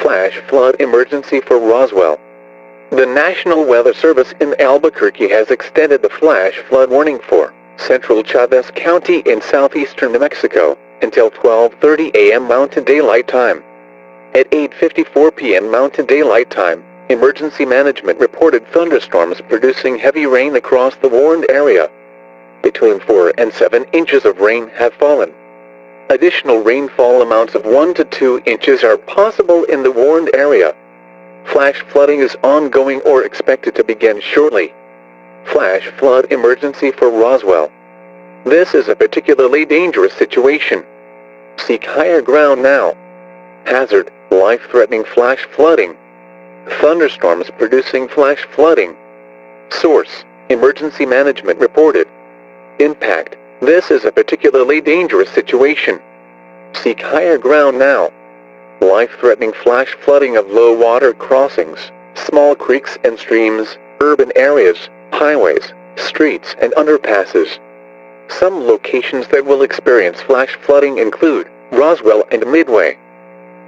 Flash flood emergency for Roswell. The National Weather Service in Albuquerque has extended the flash flood warning for central Chaves County in southeastern New Mexico until 12:30 a.m. Mountain Daylight Time. At 8:54 p.m. Mountain Daylight Time, emergency management reported thunderstorms producing heavy rain across the warned area. Between 4 and 7 inches of rain have fallen. Additional rainfall amounts of 1 to 2 inches are possible in the warned area. Flash flooding is ongoing or expected to begin shortly. Flash flood emergency for Roswell. This is a particularly dangerous situation. Seek higher ground now. Hazard, life-threatening flash flooding. Thunderstorms producing flash flooding. Source, emergency management reported. Impact, this is a particularly dangerous situation. Seek higher ground now. Life-threatening flash flooding of low water crossings, small creeks and streams, urban areas, highways, streets and underpasses. Some locations that will experience flash flooding include Roswell and Midway.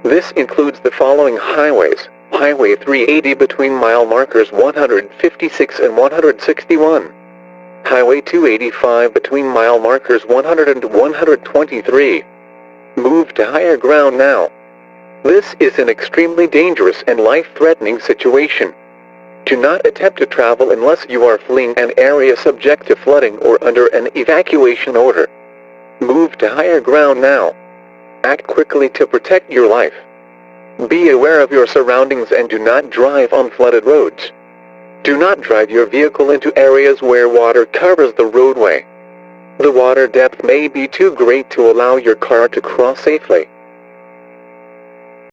This includes the following highways: Highway 380 between mile markers 156 and 161. Highway 285 between mile markers 100 and 123. Move to higher ground now. This is an extremely dangerous and life-threatening situation. Do not attempt to travel unless you are fleeing an area subject to flooding or under an evacuation order. Move to higher ground now. Act quickly to protect your life. Be aware of your surroundings and do not drive on flooded roads. Do not drive your vehicle into areas where water covers the roadway. The water depth may be too great to allow your car to cross safely.